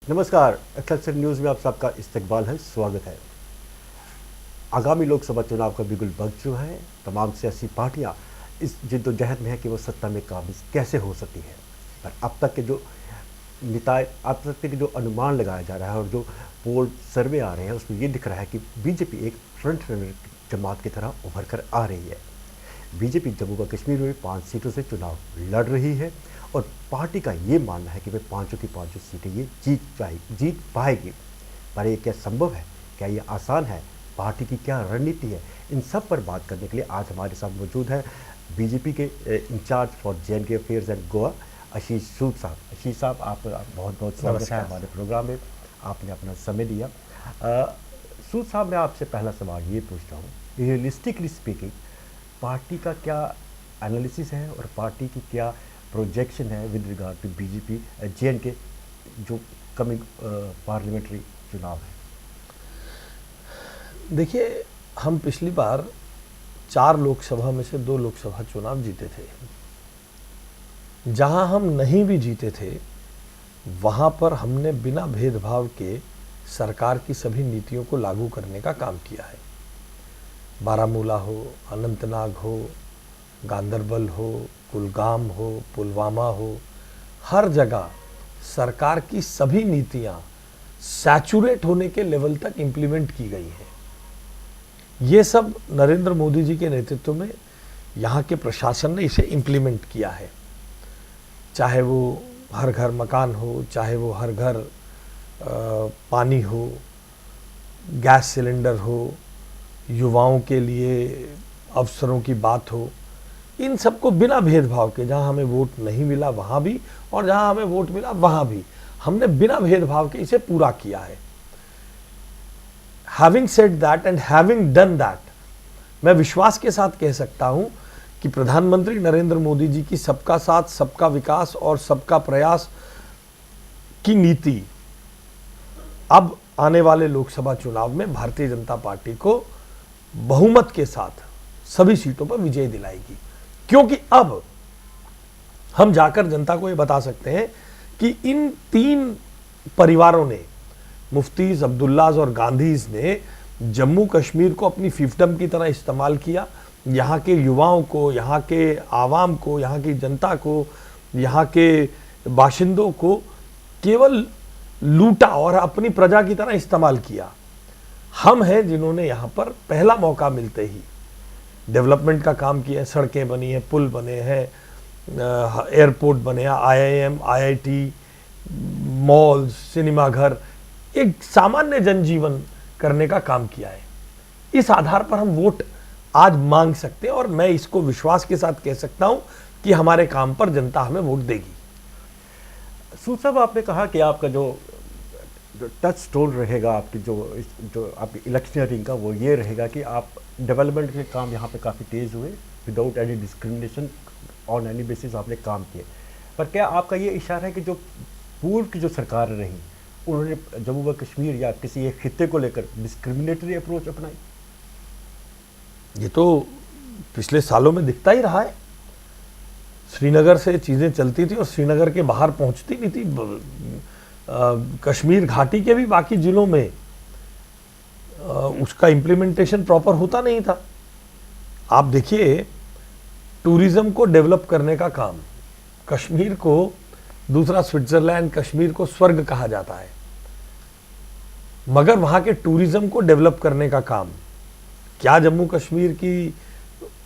नमस्कार, Excelsior news में आप सबका इस्तकबाल है, स्वागत है। आगामी लोकसभा चुनाव का बिगुल बज चुका है। तमाम सियासी पार्टियां इस जिद्दोजहद में है कि वो सत्ता में काबिज कैसे हो सकती है। पर अब तक के जो अनुमान लगाया जा रहा है और जो पोल सर्वे आ रहे हैं उसमें ये दिख रहा है कि बीजेपी एक फ्रंट रनर जमात की तरह उभर कर आ रही है। बीजेपी जम्मू व कश्मीर में 5 सीटों से चुनाव लड़ रही है और पार्टी का ये मानना है कि वे पांचों की पांचों सीटें ये जीत पाएगी। पर ये क्या संभव है? क्या ये आसान है? पार्टी की क्या रणनीति है? इन सब पर बात करने के लिए आज हमारे साथ मौजूद है बीजेपी के in charge for J&K affairs and Goa Ashish Sood साहब। आशीष साहब, आप बहुत बहुत स्वागत है हमारे प्रोग्राम में, आपने अपना समय दिया। सूद साहब, मैं आपसे पहला सवाल ये पूछता हूँ, रियलिस्टिकली स्पीकिंग पार्टी का क्या एनालिसिस है और पार्टी की क्या प्रोजेक्शन है with regard to BJP J&K जो कमिंग पार्लियामेंट्री चुनाव है? देखिए, हम पिछली बार 4 लोकसभा में से 2 लोकसभा चुनाव जीते थे। जहां हम नहीं भी जीते थे वहां पर हमने बिना भेदभाव के सरकार की सभी नीतियों को लागू करने का काम किया है। बारामूला हो, अनंतनाग हो, गांदरबल हो, कुलगाम हो, पुलवामा हो, हर जगह सरकार की सभी नीतियां सैचुरेट होने के लेवल तक इंप्लीमेंट की गई हैं। ये सब नरेंद्र मोदी जी के नेतृत्व में यहाँ के प्रशासन ने इसे इंप्लीमेंट किया है। चाहे वो हर घर मकान हो, चाहे वो हर घर पानी हो, गैस सिलेंडर हो, युवाओं के लिए अवसरों की बात हो, इन सबको बिना भेदभाव के, जहां हमें वोट नहीं मिला वहां भी और जहां हमें वोट मिला वहां भी, हमने बिना भेदभाव के इसे पूरा किया है। Having said that and having done that, मैं विश्वास के साथ कह सकता हूं कि प्रधानमंत्री नरेंद्र मोदी जी की सबका साथ, सबका विकास और सबका प्रयास की नीति अब आने वाले लोकसभा चुनाव में भारतीय जनता पार्टी को बहुमत के साथ सभी सीटों पर विजय दिलाएगी। क्योंकि अब हम जाकर जनता को ये बता सकते हैं कि इन 3 परिवारों ने, मुफ्तीज, अब्दुल्लाज और गांधीज ने जम्मू कश्मीर को अपनी फिefdom की तरह इस्तेमाल किया। यहाँ के युवाओं को, यहाँ के आवाम को, यहाँ की जनता को, यहाँ के बाशिंदों को केवल लूटा और अपनी प्रजा की तरह इस्तेमाल किया। हम हैं जिन्होंने यहाँ पर पहला मौका मिलते ही डेवलपमेंट का काम किया है। सड़कें बनी हैं, पुल बने हैं, एयरपोर्ट बने हैं, IIM, IIT, मॉल्स, सिनेमा घर, एक सामान्य जनजीवन करने का काम किया है। इस आधार पर हम वोट आज मांग सकते हैं और मैं इसको विश्वास के साथ कह सकता हूं कि हमारे काम पर जनता हमें वोट देगी। सूद साहब, आपने कहा कि आपका जो टच स्टोन रहेगा आपकी जो आपकी इलेक्शनियरिंग का, वो ये रहेगा कि आप डेवलपमेंट के काम यहाँ पे काफ़ी तेज़ हुए, without any discrimination, on any basis आपने काम किए। पर क्या आपका ये इशारा है कि जो पूर्व की जो सरकार रही उन्होंने जम्मू व कश्मीर या किसी एक खित्ते को लेकर डिस्क्रिमिनेटरी अप्रोच अपनाई? ये तो पिछले सालों में दिखता ही रहा है। श्रीनगर से चीज़ें चलती थी और श्रीनगर के बाहर पहुंचती नहीं थी। कश्मीर घाटी के भी बाकी जिलों में उसका इम्प्लीमेंटेशन प्रॉपर होता नहीं था। आप देखिए, टूरिज्म को डेवलप करने का काम, कश्मीर को दूसरा स्विट्जरलैंड, कश्मीर को स्वर्ग कहा जाता है, मगर वहां के टूरिज्म को डेवलप करने का काम क्या जम्मू कश्मीर की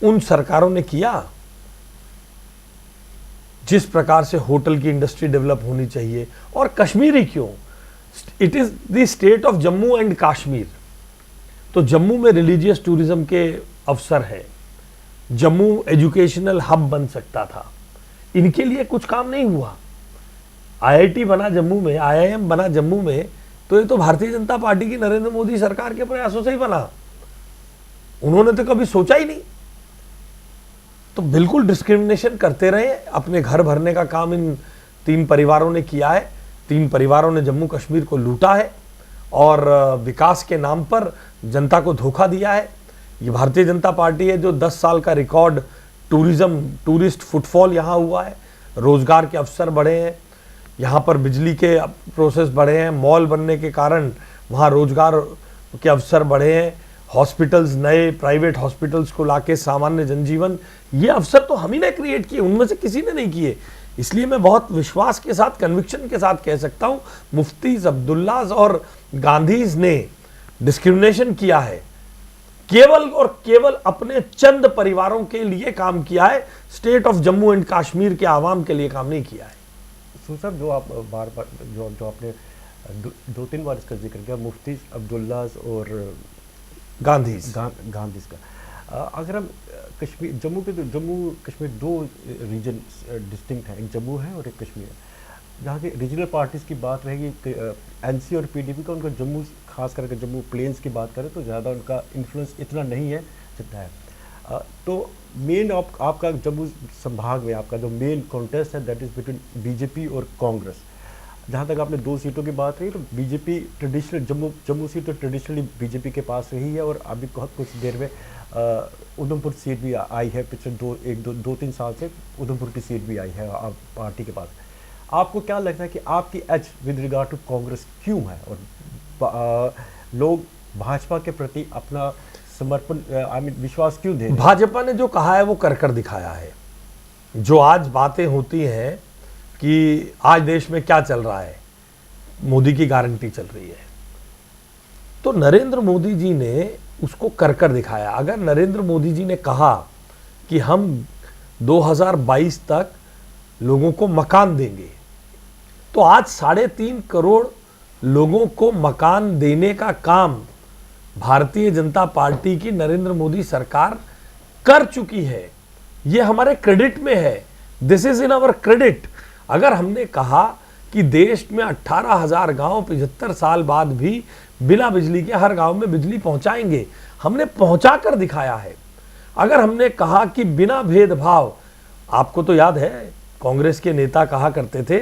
उन सरकारों ने किया? जिस प्रकार से होटल की इंडस्ट्री डेवलप होनी चाहिए, और कश्मीर ही क्यों, it is the state of Jammu and Kashmir. तो जम्मू में रिलीजियस टूरिज्म के अवसर है, जम्मू एजुकेशनल हब बन सकता था, इनके लिए कुछ काम नहीं हुआ। IIT बना जम्मू में, IIM बना जम्मू में, तो ये तो भारतीय जनता पार्टी की नरेंद्र मोदी सरकार के प्रयासों से ही बना। उन्होंने तो कभी सोचा ही नहीं। तो बिल्कुल डिस्क्रिमिनेशन करते रहे। अपने घर भरने का काम इन 3 परिवारों ने किया है। 3 परिवारों ने जम्मू कश्मीर को लूटा है और विकास के नाम पर जनता को धोखा दिया है। ये भारतीय जनता पार्टी है जो 10 साल का रिकॉर्ड टूरिस्ट फुटफॉल यहाँ हुआ है, रोजगार के अवसर बढ़े हैं, यहाँ पर बिजली के प्रोसेस बढ़े हैं, मॉल बनने के कारण वहाँ रोजगार के अवसर बढ़े हैं, हॉस्पिटल्स, नए प्राइवेट हॉस्पिटल्स को लाके सामान्य जनजीवन, ये अवसर तो हम ही ने क्रिएट किए, उनमें से किसी ने नहीं किए। इसलिए मैं बहुत विश्वास के साथ, कन्विक्शन के साथ कह सकता हूँ, मुफ्तीज, अब्दुल्लाज और गांधीज ने डिस्क्रिमिनेशन किया है, केवल और केवल अपने चंद परिवारों के लिए काम किया है, state of Jammu and Kashmir के आवाम के लिए काम नहीं किया है। साहब, जो आप बार बार जो आपने दो तीन बार इसका जिक्र किया, मुफ्ती, अब्दुल्लाज और गांधीज का, अगर हम कश्मीर, जम्मू कश्मीर दो रीजन डिस्टिंक्ट हैं, एक जम्मू है और एक कश्मीर है। जहाँ की रीजनल पार्टीज़ की बात रहेगी, एनसी और पीडीपी का, उनका जम्मू, खास करके जम्मू प्लेन्स की बात करें तो ज़्यादा उनका इन्फ्लुएंस इतना नहीं है जितना है। तो मेन आपका जम्मू संभाग में आपका जो मेन कॉन्टेस्ट है दैट इज़ बिटवीन बीजेपी और कांग्रेस। जहाँ तक आपने 2 सीटों की बात रही, तो बीजेपी ट्रेडिशनल जम्मू सीट तो ट्रेडिशनली बीजेपी के पास रही है, और अभी कुछ देर में उधमपुर सीट भी आई है, पिछले 2-3 साल से उधमपुर की सीट भी आई है आप पार्टी के पास। आपको क्या लगता है कि आपकी edge with regard to Congress क्यों है, और लोग भाजपा के प्रति अपना समर्पण, विश्वास क्यों दे रहे हैं? भाजपा ने जो कहा है वो कर दिखाया है। जो आज बातें होती हैं कि आज देश में क्या चल रहा है, मोदी की गारंटी चल रही है, तो नरेंद्र मोदी जी ने उसको कर दिखाया। अगर नरेंद्र मोदी जी ने कहा कि हम 2022 तक लोगों को मकान देंगे, तो आज 3.5 करोड़ लोगों को मकान देने का काम भारतीय जनता पार्टी की नरेंद्र मोदी सरकार कर चुकी है। यह हमारे क्रेडिट में है, this is in our credit. अगर हमने कहा कि देश में 18,000 गांव 75 साल बाद भी बिना बिजली के हर गांव में बिजली पहुंचाएंगे, हमने पहुंचा कर दिखाया है। अगर हमने कहा कि बिना भेदभाव, आपको तो याद है कांग्रेस के नेता कहा करते थे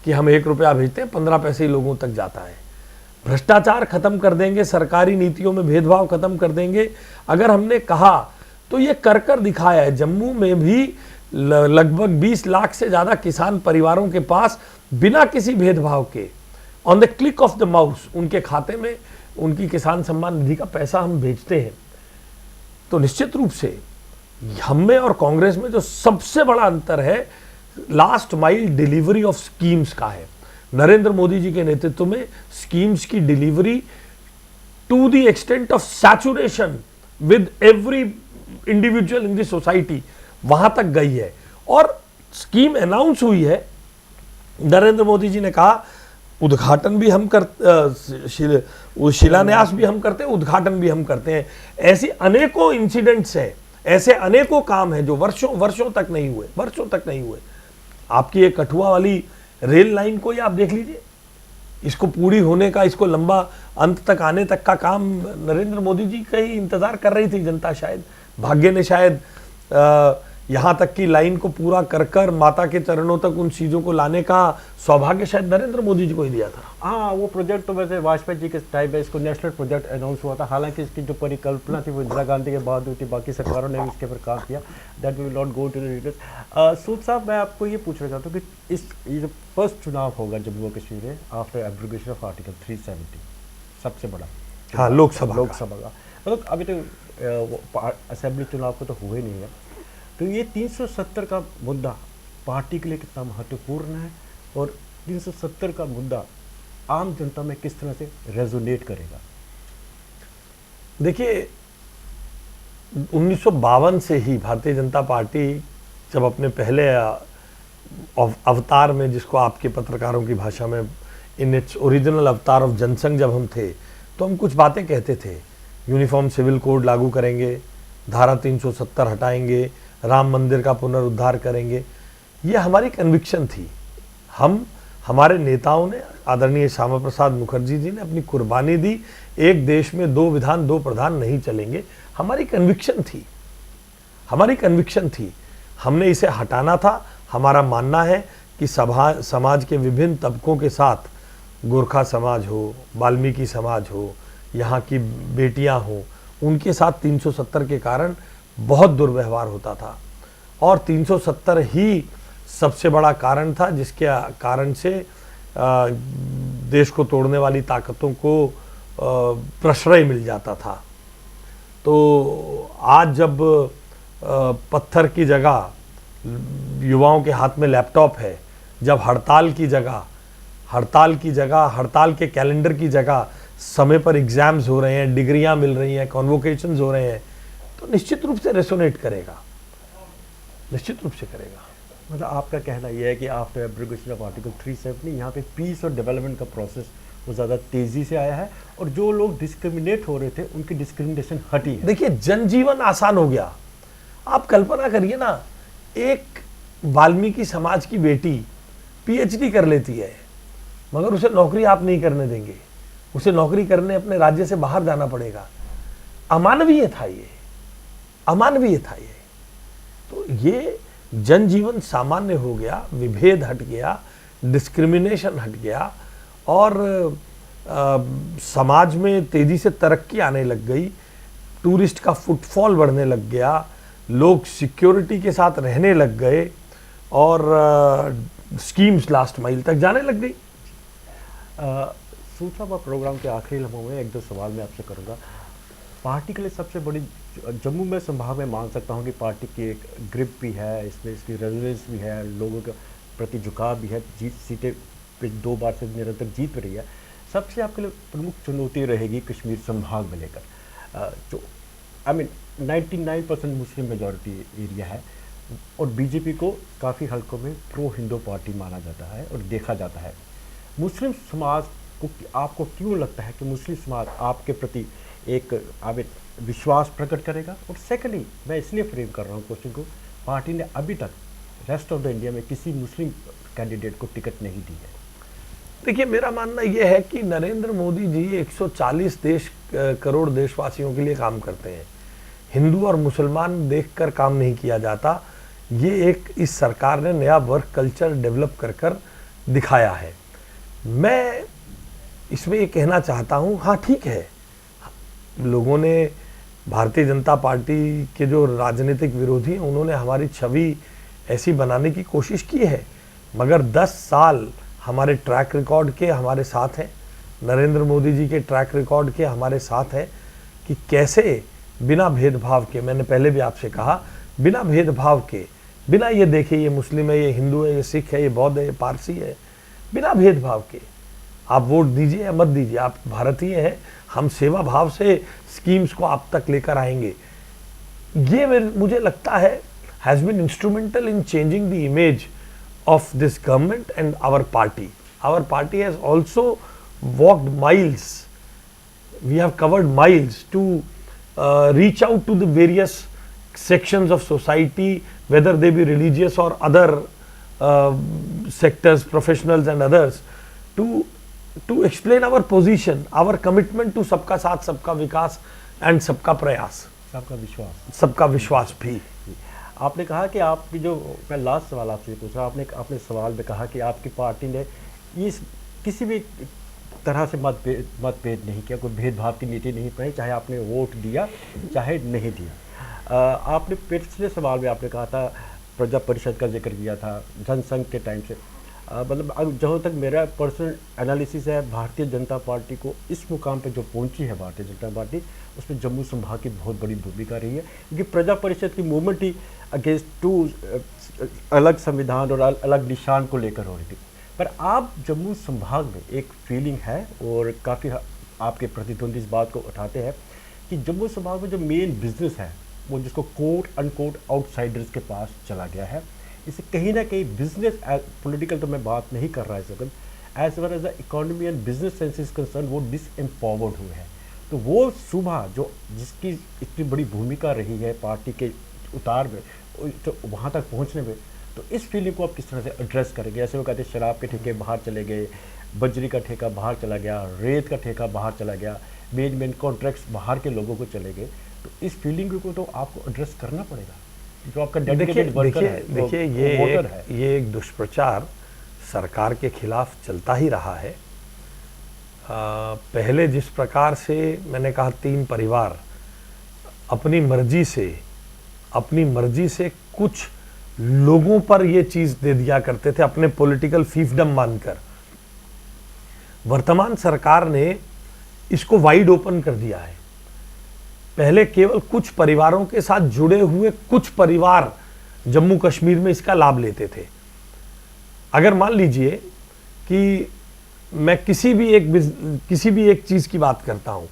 कि हम 1 रुपया भेजते हैं 15 पैसे ही लोगों तक जाता है, भ्रष्टाचार खत्म कर देंगे, सरकारी नीतियों में भेदभाव खत्म कर देंगे, अगर हमने कहा तो ये कर दिखाया है। जम्मू में भी लगभग 20 लाख से ज़्यादा किसान परिवारों के पास बिना किसी भेदभाव के on the click of the mouse उनके खाते में उनकी किसान सम्मान निधि का पैसा हम भेजते हैं। तो निश्चित रूप से हम में और कांग्रेस में जो सबसे बड़ा अंतर है, last mile delivery of schemes का है। नरेंद्र मोदी जी के नेतृत्व में स्कीम्स की delivery to the extent of saturation with every individual in the society, वहां तक गई है। और स्कीम अनाउंस हुई है, नरेंद्र मोदी जी ने कहा उद्घाटन भी हम शिलान्यास भी हम करते हैं, उद्घाटन भी हम करते हैं। ऐसी अनेकों इंसिडेंट्स हैं, ऐसे अनेकों काम हैं जो वर्षों तक नहीं हुए। आपकी एक कठुआ वाली रेल लाइन को ही आप देख लीजिए, इसको पूरी होने का, इसको लंबा अंत तक आने तक का काम नरेंद्र मोदी जी का ही इंतजार कर रही थी जनता। शायद भाग्य ने शायद यहाँ तक की लाइन को पूरा कर माता के चरणों तक उन चीज़ों को लाने का सौभाग्य शायद नरेंद्र मोदी जी को ही दिया था। हाँ, वो प्रोजेक्ट तो वैसे वाजपेयी जी के टाइम में इसको नेशनल प्रोजेक्ट अनाउंस हुआ था। हालांकि इसकी जो परिकल्पना थी वो इंदिरा गांधी के बाद हुई थी, बाकी सरकारों ने भी इसके पर काम किया। That will not go to the details. Sood साहब, मैं आपको ये पूछना चाहता हूँ कि ये जो फर्स्ट चुनाव होगा जम्मू और कश्मीर में आफ्टर एब्रोगेशन ऑफ आर्टिकल 370, सबसे बड़ा, हाँ, लोकसभा का, मतलब अभी तो असेंबली चुनाव को तो हुए नहीं है, तो ये 370 का मुद्दा पार्टी के लिए कितना महत्वपूर्ण है, और 370 का मुद्दा आम जनता में किस तरह से रेजोनेट करेगा? देखिए, 1952 से ही भारतीय जनता पार्टी जब अपने पहले अवतार में, जिसको आपके पत्रकारों की भाषा में इन इट्स ओरिजिनल अवतार ऑफ जनसंघ जब हम थे, तो हम कुछ बातें कहते थे। यूनिफॉर्म सिविल कोड लागू करेंगे, धारा 370 हटाएंगे, राम मंदिर का पुनरुद्धार करेंगे। ये हमारी कन्विक्शन थी। हमारे नेताओं ने, आदरणीय श्यामा प्रसाद मुखर्जी जी ने अपनी कुर्बानी दी। एक देश में 2 विधान 2 प्रधान नहीं चलेंगे, हमारी कन्विक्शन थी। हमने इसे हटाना था। हमारा मानना है कि समाज के विभिन्न तबकों के साथ, गोरखा समाज हो, वाल्मीकि समाज हो, यहाँ की बेटियाँ हों, उनके साथ 370 के कारण बहुत दुर्व्यवहार होता था, और 370 ही सबसे बड़ा कारण था जिसके कारण से देश को तोड़ने वाली ताकतों को प्रश्रय मिल जाता था। तो आज जब पत्थर की जगह युवाओं के हाथ में लैपटॉप है, जब हड़ताल के कैलेंडर की जगह समय पर एग्जाम्स हो रहे हैं, डिग्रियां मिल रही हैं, कॉन्वोकेशंस हो रहे हैं, तो निश्चित रूप से रेसोनेट करेगा, निश्चित रूप से करेगा। मतलब आपका कहना यह है कि आफ्टर एब्रोगेशन ऑफ आर्टिकल 370 यहाँ पे पीस और डेवलपमेंट का प्रोसेस वो ज़्यादा तेज़ी से आया है और जो लोग डिस्क्रिमिनेट हो रहे थे उनकी डिस्क्रिमिनेशन हटी है। देखिए, जनजीवन आसान हो गया। आप कल्पना करिए ना, एक वाल्मीकि समाज की बेटी पीएचडी कर लेती है, मगर उसे नौकरी आप नहीं करने देंगे, उसे नौकरी करने अपने राज्य से बाहर जाना पड़ेगा। अमानवीय था ये, अमानवीय था ये। तो ये जनजीवन सामान्य हो गया, विभेद हट गया, डिस्क्रिमिनेशन हट गया और समाज में तेजी से तरक्की आने लग गई, टूरिस्ट का फुटफॉल बढ़ने लग गया, लोग सिक्योरिटी के साथ रहने लग गए और स्कीम्स लास्ट माइल तक जाने लग गई। सूचना व प्रोग्राम के आखिरी लम्हों में एक दो सवाल मैं आपसे करूंगा। पार्टी के लिए सबसे बड़ी जम्मू में संभाग में मान सकता हूं कि पार्टी की एक ग्रिप भी है, इसमें इसकी रेजोनेंस भी है, लोगों के प्रति झुकाव भी है, जीत सीटें पे 2 बार से निरंतर जीत रही है। सबसे आपके लिए प्रमुख चुनौती रहेगी कश्मीर संभाग में लेकर, जो 99% मुस्लिम मेजॉरिटी एरिया है और बीजेपी को काफ़ी हल्कों में प्रो हिंदू पार्टी माना जाता है और देखा जाता है। मुस्लिम समाज को आपको क्यों लगता है कि मुस्लिम समाज आपके प्रति एक विश्वास प्रकट करेगा? और सेकेंडली, मैं इसलिए फ्रेम कर रहा हूँ क्वेश्चन को, पार्टी ने अभी तक रेस्ट ऑफ द इंडिया में किसी मुस्लिम कैंडिडेट को टिकट नहीं दी है। देखिए, मेरा मानना यह है कि नरेंद्र मोदी जी 140 करोड़ देशवासियों के लिए काम करते हैं। हिंदू और मुसलमान देखकर काम नहीं किया जाता। ये इस सरकार ने नया वर्क कल्चर डेवलप कर दिखाया है। मैं इसमें ये कहना चाहता हूँ, हाँ ठीक है, लोगों ने, भारतीय जनता पार्टी के जो राजनीतिक विरोधी हैं, उन्होंने हमारी छवि ऐसी बनाने की कोशिश की है, मगर 10 साल हमारे ट्रैक रिकॉर्ड के हमारे साथ हैं, नरेंद्र मोदी जी के ट्रैक रिकॉर्ड के हमारे साथ हैं कि कैसे बिना भेदभाव के, मैंने पहले भी आपसे कहा, बिना भेदभाव के, बिना ये देखे ये मुस्लिम है, ये हिंदू है, ये सिख है, ये बौद्ध है, ये पारसी है, बिना भेदभाव के आप वोट दीजिए या मत दीजिए, आप भारतीय हैं, हम सेवा भाव से स्कीम्स को आप तक लेकर आएंगे। ये मुझे लगता है has been instrumental in changing the image of this government and our party. Our party has also walked miles. We have covered miles to reach out to the various sections of society, whether they be religious or other sectors, professionals and others, to explain our position, our commitment to सबका साथ, सबका विकास and सबका प्रयास, सबका विश्वास भी। आपने कहा कि आपकी जो, मैं लास्ट सवाल आपसे पूछ रहा, आपने अपने सवाल में कहा कि आपकी पार्टी ने इस किसी भी तरह से मतभेद नहीं किया, कोई भेदभाव की नीति नहीं अपनाई, चाहे आपने वोट दिया चाहे नहीं दिया। आपने पिछले सवाल में आपने कहा था, प्रजा परिषद का जिक्र किया था, जनसंघ के टाइम से, मतलब जहाँ तक मेरा पर्सनल एनालिसिस है, भारतीय जनता पार्टी को इस मुकाम पे जो पहुंची है भारतीय जनता पार्टी, उसमें जम्मू संभाग की बहुत बड़ी भूमिका रही है, क्योंकि प्रजा परिषद की मूवमेंट ही अगेंस्ट 2 अलग संविधान और अलग निशान को लेकर हो रही थी। पर आप जम्मू संभाग में एक फीलिंग है और काफ़ी आपके प्रतिद्वंदी इस बात को उठाते हैं कि जम्मू संभाग में जो मेन बिजनेस है वो जिसको कोट अनकोट आउटसाइडर्स के पास चला गया है, इसे कहीं ना कहीं बिजनेस, पॉलिटिकल तो मैं बात नहीं कर रहा है इस वक्त, as well as the economy and business sense is concern, वो डिसएम्पावर्ड हुए हैं। तो वो सुबह जो जिसकी इतनी बड़ी भूमिका रही है पार्टी के उतार में, तो वहाँ तक पहुँचने में, तो इस फीलिंग को आप किस तरह से एड्रेस करेंगे? जैसे वो कहते हैं शराब के ठेके बाहर चले गए, बजरी का ठेका बाहर चला गया, रेत का ठेका बाहर चला गया, मेन कॉन्ट्रैक्ट्स बाहर के लोगों को चले गए, तो इस फीलिंग को तो आपको एड्रेस करना पड़ेगा, जो आपका डेडिकेटेड वर्कर है। देखिए, ये एक दुष्प्रचार सरकार के खिलाफ चलता ही रहा है। पहले जिस प्रकार से मैंने कहा 3 परिवार अपनी मर्जी से कुछ लोगों पर ये चीज़ दे दिया करते थे, अपने पॉलिटिकल फीफडम मानकर वर्तमान सरकार ने इसको वाइड ओपन कर दिया है। पहले केवल कुछ परिवारों के साथ जुड़े हुए कुछ परिवार जम्मू कश्मीर में इसका लाभ लेते थे। अगर मान लीजिए कि मैं किसी भी एक चीज की बात करता हूं,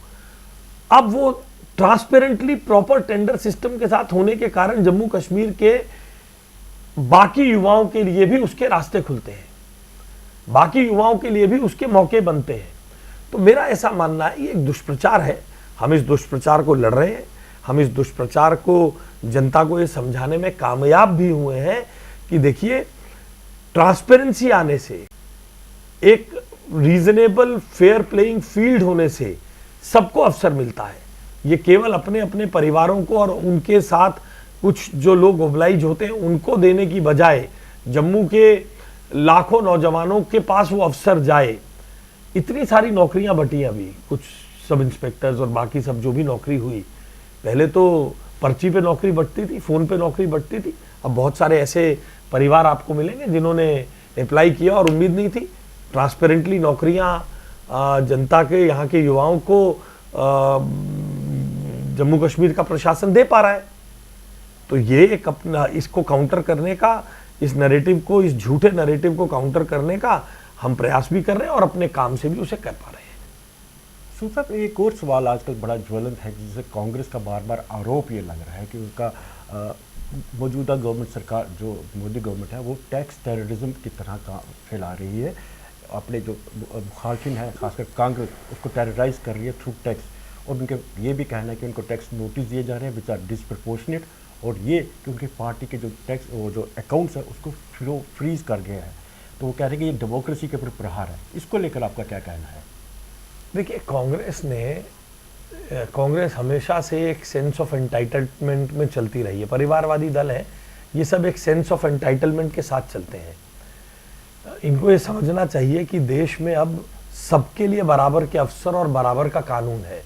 अब वो ट्रांसपेरेंटली प्रॉपर टेंडर सिस्टम के साथ होने के कारण जम्मू कश्मीर के बाकी युवाओं के लिए भी उसके रास्ते खुलते हैं, बाकी युवाओं के लिए भी उसके मौके बनते हैं। तो मेरा ऐसा मानना है ये एक दुष्प्रचार है। हम इस दुष्प्रचार को लड़ रहे हैं, हम इस दुष्प्रचार को जनता को ये समझाने में कामयाब भी हुए हैं कि देखिए, ट्रांसपेरेंसी आने से, एक रीजनेबल फेयर प्लेइंग फील्ड होने से सबको अवसर मिलता है। ये केवल अपने अपने परिवारों को और उनके साथ कुछ जो लोग ओबलाइज होते हैं उनको देने की बजाय जम्मू के लाखों नौजवानों के पास वो अवसर जाए। इतनी सारी नौकरियां बटी अभी, कुछ सब इंस्पेक्टर्स और बाकी सब जो भी नौकरी हुई, पहले तो पर्ची पे नौकरी बटती थी, फोन पे नौकरी बटती थी। अब बहुत सारे ऐसे परिवार आपको मिलेंगे जिन्होंने अप्लाई किया और उम्मीद नहीं थी। ट्रांसपेरेंटली नौकरियां जनता के, यहाँ के युवाओं को जम्मू कश्मीर का प्रशासन दे पा रहा है। तो ये एक अपना, इसको काउंटर करने का, इस नैरेटिव को, इस झूठे नैरेटिव को काउंटर करने का हम प्रयास भी कर रहे हैं और अपने काम से भी उसे कर पा रहे हैं। सूद साहब, एक और सवाल आजकल बड़ा ज्वलंत है, जिससे कांग्रेस का बार बार आरोप ये लग रहा है कि उनका मौजूदा गवर्नमेंट सरकार, जो मोदी गवर्नमेंट है, वो टैक्स टेररिज्म की तरह का फैला रही है। अपने जो मुखालफिन है, खासकर कांग्रेस, उसको टेरराइज कर रही है थ्रू टैक्स। और उनके ये भी कहना है कि उनको टैक्स नोटिस दिए जा रहे हैं विच आर डिसप्रपोर्शनेट, और ये कि उनकी पार्टी के जो टैक्स, वो जो अकाउंट्स है उसको फ्रीज कर गया है। तो वो कह रहे हैं कि ये डेमोक्रेसी के ऊपर प्रहार है। इसको लेकर आपका क्या कहना है? देखिए, कांग्रेस हमेशा से एक सेंस ऑफ एंटाइटलमेंट में चलती रही है। परिवारवादी दल है, ये सब एक सेंस ऑफ एंटाइटलमेंट के साथ चलते हैं। इनको ये समझना चाहिए कि देश में अब सबके लिए बराबर के अवसर और बराबर का कानून है।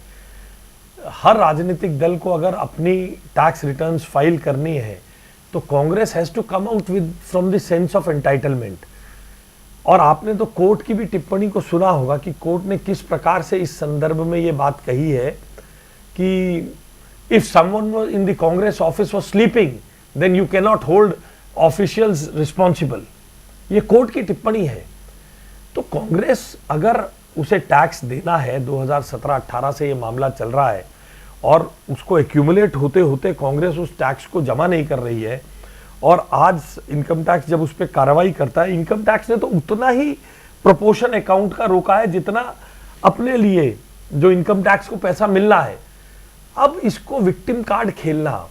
हर राजनीतिक दल को अगर अपनी टैक्स रिटर्न्स फाइल करनी है तो Congress has to come out with from the sense of entitlement. और आपने तो कोर्ट की भी टिप्पणी को सुना होगा कि कोर्ट ने किस प्रकार से इस संदर्भ में ये बात कही है कि if someone in the Congress office was sleeping then you can not hold officials responsible. ये कोर्ट की टिप्पणी है। तो कांग्रेस अगर उसे टैक्स देना है, 2017-18 से ये मामला चल रहा है और उसको एक्यूमुलेट होते होते कांग्रेस उस टैक्स को जमा नहीं कर रही है, और आज इनकम टैक्स जब उस पर कार्रवाई करता है, इनकम टैक्स ने तो उतना ही प्रोपोर्शन अकाउंट का रोका है जितना अपने लिए जो इनकम टैक्स को पैसा मिलना है। अब इसको विक्टिम कार्ड खेलना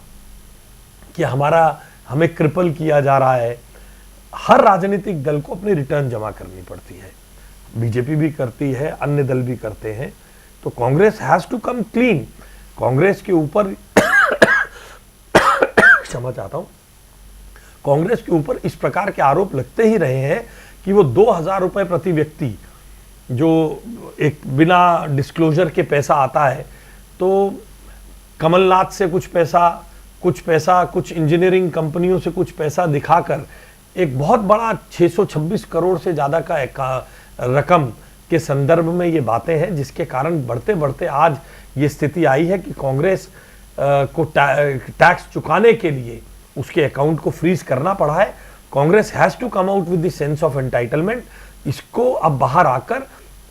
कि हमें क्रिपल किया जा रहा है। हर राजनीतिक दल को अपनी रिटर्न जमा करनी पड़ती है, बीजेपी भी करती है, अन्य दल भी करते हैं। तो Congress has to come clean. Congress के ऊपर क्षमा चाहता हूं, कांग्रेस के ऊपर इस प्रकार के आरोप लगते ही रहे हैं कि वो 2000 रुपए प्रति व्यक्ति जो एक बिना डिस्क्लोजर के पैसा आता है, तो कमलनाथ से कुछ पैसा कुछ इंजीनियरिंग कंपनियों से कुछ पैसा दिखाकर एक बहुत बड़ा 626 करोड़ से ज़्यादा का रकम के संदर्भ में ये बातें हैं, जिसके कारण बढ़ते बढ़ते आज ये स्थिति आई है कि कांग्रेस को टैक्स चुकाने के लिए उसके अकाउंट को फ्रीज करना पड़ा है। Congress has to come out with the sense of entitlement. इसको अब बाहर आकर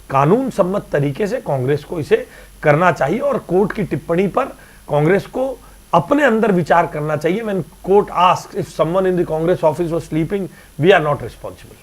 कानून सम्मत तरीके से कांग्रेस को इसे करना चाहिए, और कोर्ट की टिप्पणी पर कांग्रेस को अपने अंदर विचार करना चाहिए। When court asks if someone in the Congress office was sleeping, we are not responsible.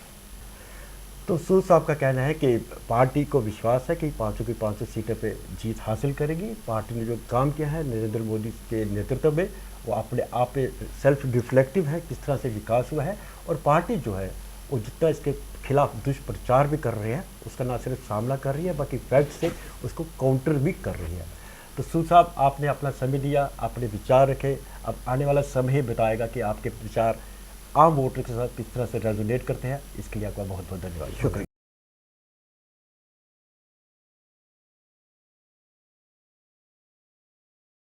तो सूद साहब का कहना है कि पार्टी को विश्वास है कि 500 की 500 सीटें पे जीत हासिल करेगी। पार्टी ने जो काम किया है नरेंद्र मोदी के नेतृत्व में, वो अपने आप पे सेल्फ रिफ्लेक्टिव है, किस तरह से विकास हुआ है। और पार्टी जो है वो जितना इसके खिलाफ दुष्प्रचार भी कर रहे हैं, उसका ना सिर्फ सामना कर रही है, बल्कि फैक्ट से उसको काउंटर भी कर रही है। तो सूद साहब, आपने अपना समय दिया, अपने विचार रखे। अब आने वाला समय ही बताएगा कि आपके विचार आम वोटर के साथ किस तरह से रेजोनेट करते हैं। इसके लिए आपका बहुत बहुत धन्यवाद। शुक्रिया।